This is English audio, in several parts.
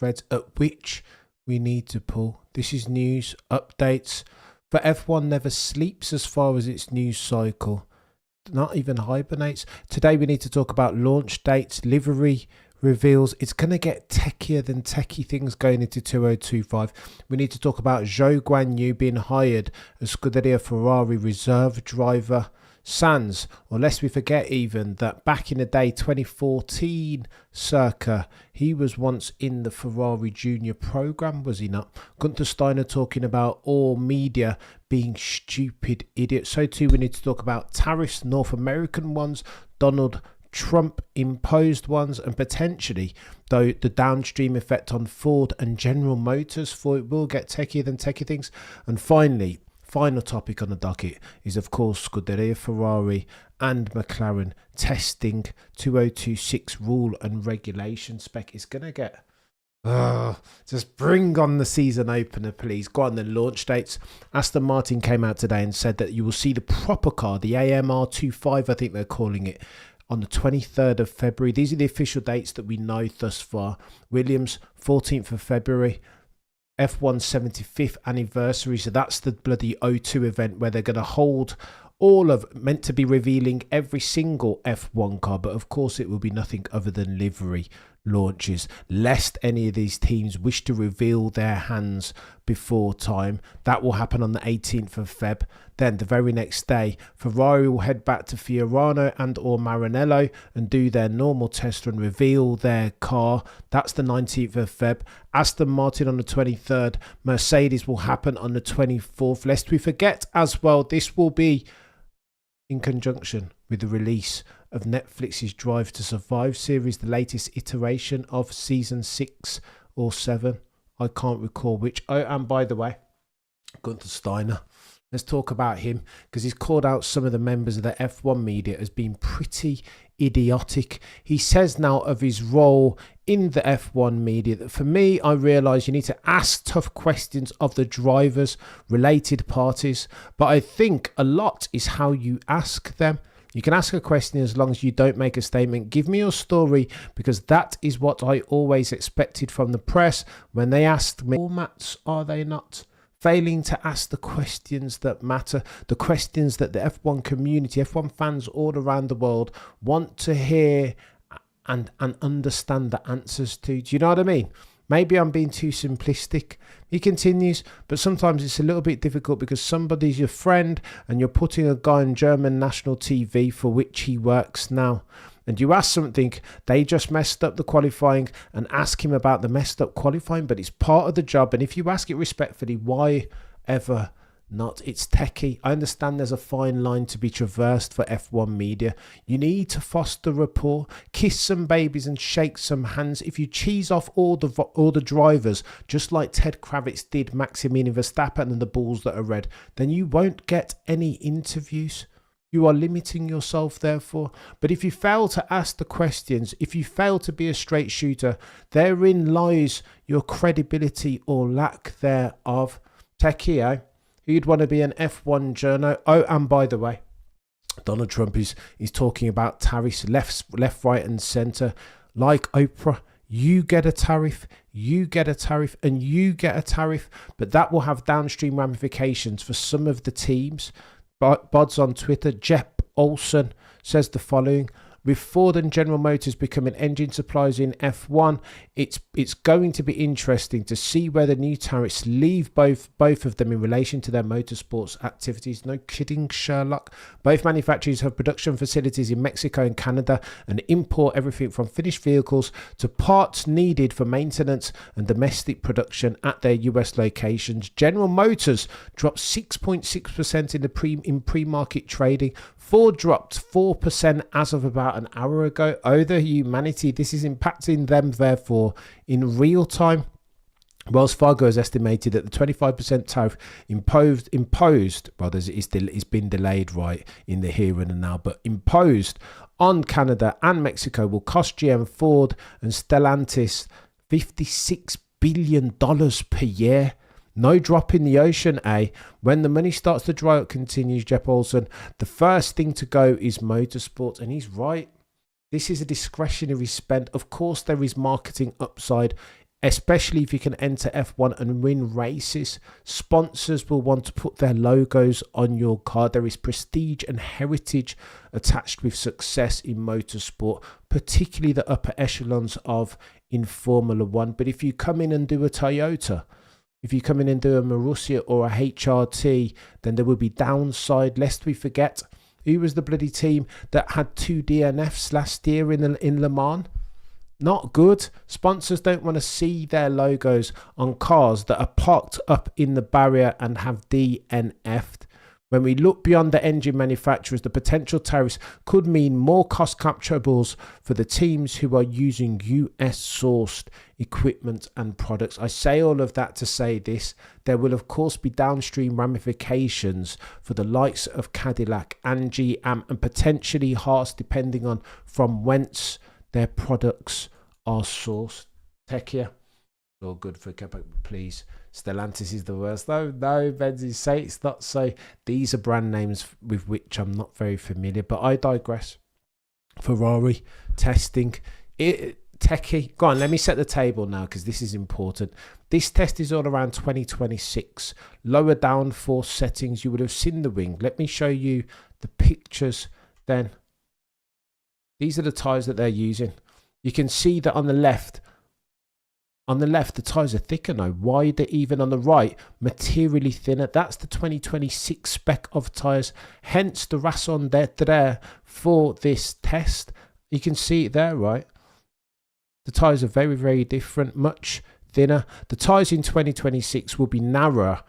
threads at which we need to pull. This is news, updates. For F1 never sleeps as far as its news cycle. Not even hibernates. Today we need to talk about launch dates, livery reveals. It's going to get techier than techie things going into 2025. We need to talk about Zhou Guanyu being hired as Scuderia Ferrari reserve driver. Sans, or lest we forget even that back in the day, 2014 circa, he was once in the Ferrari Junior program, was he not? Gunther Steiner talking about all media being stupid idiots. So too we need to talk about tariffs, North American ones, Donald Trump imposed ones, and potentially though the downstream effect on Ford and General Motors, for it will get techier than techie things. And finally, final topic on the docket is of course Scuderia Ferrari and McLaren testing 2026 rule and regulation spec. Is gonna get just bring on the season opener, please. Go on the launch dates. Aston Martin came out today and said that you will see the proper car, the AMR25 I think they're calling it, on the 23rd of February. These are the official dates that we know thus far. Williams 14th of February. F1 75th anniversary, so that's the bloody O2 event where they're going to hold all of, meant to be revealing every single F1 car, but of course it will be nothing other than livery launches, lest any of these teams wish to reveal their hands before time. That will happen on the 18th of Feb. Then the very next day, Ferrari will head back to Fiorano and or Maranello and do their normal test and reveal their car. That's the 19th of Feb. Aston Martin on the 23rd. Mercedes will happen on the 24th. Lest we forget as well, this will be in conjunction with the release of Netflix's Drive to Survive series, the latest iteration of season 6 or 7. I can't recall which. Oh, and by the way, Gunther Steiner. Let's talk about him because he's called out some of the members of the F1 media as being pretty idiotic. He says now of his role in the F1 media that, for me, I realise you need to ask tough questions of the drivers, related parties, but I think a lot is how you ask them. You can ask a question as long as you don't make a statement. Give me your story, because that is what I always expected from the press when they asked me. Formats, are they not? Failing to ask the questions that matter, the questions that the F1 community, F1 fans all around the world want to hear and understand the answers to. Do you know what I mean? Maybe I'm being too simplistic. He continues, but sometimes it's a little bit difficult because somebody's your friend and you're putting a guy on German national TV for which he works now. And you ask something, they just messed up the qualifying, and ask him about the messed up qualifying, but it's part of the job. And if you ask it respectfully, why ever not? It's techie. I understand there's a fine line to be traversed for F1 media. You need to foster rapport, kiss some babies and shake some hands. If you cheese off all the drivers, just like Ted Kravitz did Maximilian Verstappen and the balls that are red, then you won't get any interviews. You are limiting yourself, therefore. But if you fail to ask the questions, if you fail to be a straight shooter, therein lies your credibility or lack thereof. Techie, eh? Who'd want to be an F1 journo? Oh, and by the way, Donald Trump is talking about tariffs left, right, and centre. Like Oprah, you get a tariff, you get a tariff, and you get a tariff. But that will have downstream ramifications for some of the teams. Bods on Twitter, Jep Olsen says the following: with Ford and General Motors becoming engine suppliers in F1, it's going to be interesting to see where the new tariffs leave both of them in relation to their motorsports activities. No kidding, Sherlock. Both manufacturers have production facilities in Mexico and Canada and import everything from finished vehicles to parts needed for maintenance and domestic production at their US locations. General Motors dropped 6.6% in pre-market trading. Ford dropped 4% as of about an hour ago. Oh, the humanity. This is impacting them, therefore, in real time. Wells Fargo has estimated that the 25% tariff imposed, well, it's been delayed right in the here and now, but imposed on Canada and Mexico will cost GM, Ford and Stellantis $56 billion per year. No drop in the ocean, eh? When the money starts to dry up, continues Jep Olsen, the first thing to go is motorsports. And he's right. This is a discretionary spend. Of course, there is marketing upside. especially if you can enter F1 and win races. Sponsors will want to put their logos on your car. There is prestige and heritage attached with success in motorsport, particularly the upper echelons of in Formula One. But if you come in and do a Toyota, if you come in and do a Marussia or a HRT, then there will be downside. Lest we forget, who was the bloody team that had 2 DNFs last year in Le Mans? Not good. Sponsors don't want to see their logos on cars that are parked up in the barrier and have DNF'd. When we look beyond the engine manufacturers, the potential tariffs could mean more cost capturables for the teams who are using US sourced equipment and products. I say all of that to say this: there will of course be downstream ramifications for the likes of Cadillac and GM and potentially Haas, depending on from whence their products are sourced. Techia, all good for Quebec, please. Stellantis is the worst. No, Benzi, say it's not so. These are brand names with which I'm not very familiar, but I digress. Ferrari testing. Techie, go on, let me set the table now because this is important. This test is all around 2026. Lower downforce settings. You would have seen the wing. Let me show you the pictures then. These are the tyres that they're using. You can see that on the left, the tyres are thicker now, wider even. On the right, materially thinner. That's the 2026 spec of tyres, hence the raison d'etre for this test. You can see it there, right? The tyres are very, very different, much thinner. The tyres in 2026 will be narrower,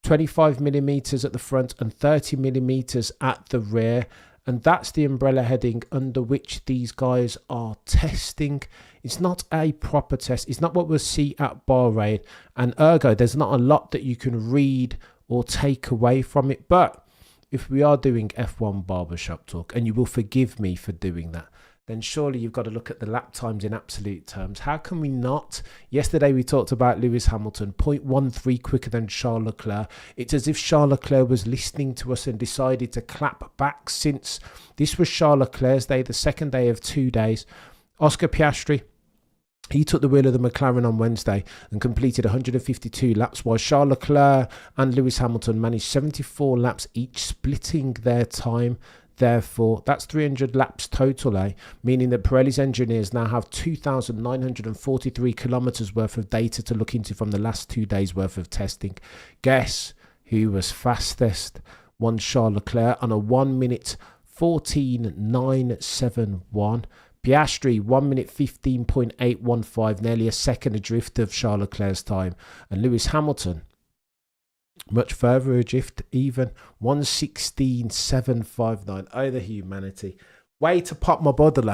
25mm at the front and 30mm at the rear. And that's the umbrella heading under which these guys are testing. It's not a proper test. It's not what we'll see at Bahrain. And ergo, there's not a lot that you can read or take away from it. But if we are doing F1 barbershop talk, and you will forgive me for doing that, then surely you've got to look at the lap times in absolute terms. How can we not? Yesterday we talked about Lewis Hamilton, 0.13 quicker than Charles Leclerc. It's as if Charles Leclerc was listening to us and decided to clap back, since this was Charles Leclerc's day, the second day of 2 days. Oscar Piastri, he took the wheel of the McLaren on Wednesday and completed 152 laps, while Charles Leclerc and Lewis Hamilton managed 74 laps each, splitting their time. Therefore, that's 300 laps total, meaning that Pirelli's engineers now have 2,943 kilometres worth of data to look into from the last 2 days worth of testing. Guess who was fastest? One Charles Leclerc on a 1 minute 14.971. Piastri 1 minute 15.815, nearly a second adrift of Charles Leclerc's time. And Lewis Hamilton, much further adrift, even 1:16.759. Oh, the humanity. Way to pop my bubble,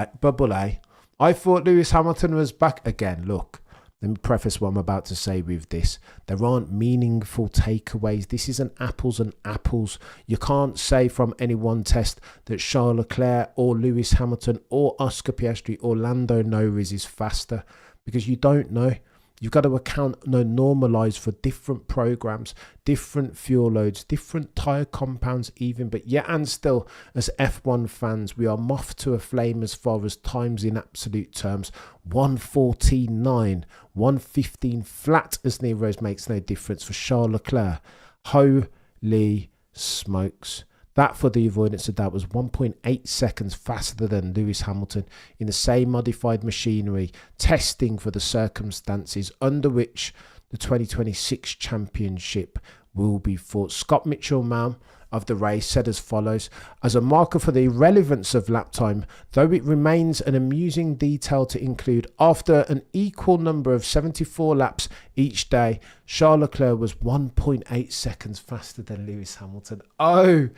eh? I thought Lewis Hamilton was back again. Look, let me preface what I'm about to say with this. There aren't meaningful takeaways. This isn't apples and apples. You can't say from any one test that Charles Leclerc or Lewis Hamilton or Oscar Piastri or Lando Norris is faster, because you don't know. You've got to normalise for different programs, different fuel loads, different tyre compounds even. But yet and still, as F1 fans, we are moth to a flame as far as times in absolute terms. 1:14.9, 1:15 flat as Nero's makes no difference for Charles Leclerc. Holy smokes. That, for the avoidance of doubt, was 1.8 seconds faster than Lewis Hamilton in the same modified machinery, testing for the circumstances under which the 2026 championship will be fought. Scott Mitchell-Malm of the race said as follows: as a marker for the irrelevance of lap time, though it remains an amusing detail to include, after an equal number of 74 laps each day, Charles Leclerc was 1.8 seconds faster than Lewis Hamilton. Oh,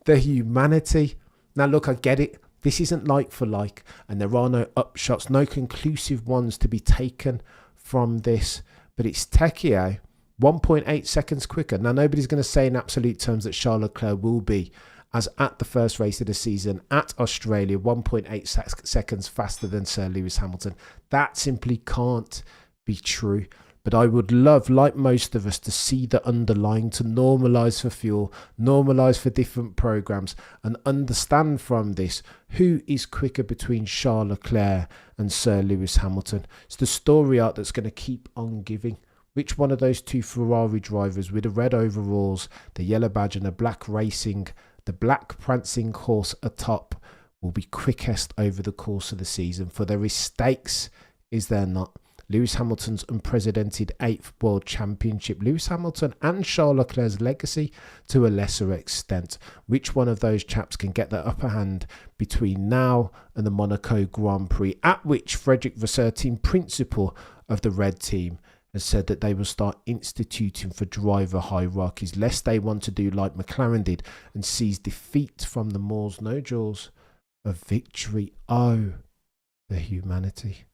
the humanity. Now look, I get it. This isn't like for like, and there are no upshots, no conclusive ones to be taken from this. But it's techie, 1.8 seconds quicker. Now, nobody's going to say in absolute terms that Charles Leclerc will be, as at the first race of the season at Australia, 1.8 seconds faster than Sir Lewis Hamilton. That simply can't be true. But I would love, like most of us, to see the underlying, to normalise for fuel, normalise for different programmes, and understand from this who is quicker between Charles Leclerc and Sir Lewis Hamilton. It's the story arc that's going to keep on giving. Which one of those two Ferrari drivers with the red overalls, the yellow badge and the black prancing horse atop will be quickest over the course of the season? For there is stakes, is there not? Lewis Hamilton's unprecedented 8th World Championship, Lewis Hamilton and Charles Leclerc's legacy to a lesser extent. Which one of those chaps can get the upper hand between now and the Monaco Grand Prix, at which Frederick Vasseur, team principal of the red team, has said that they will start instituting for driver hierarchies, lest they want to do like McLaren did and seize defeat from the Moors, no jaws of victory. Oh, the humanity.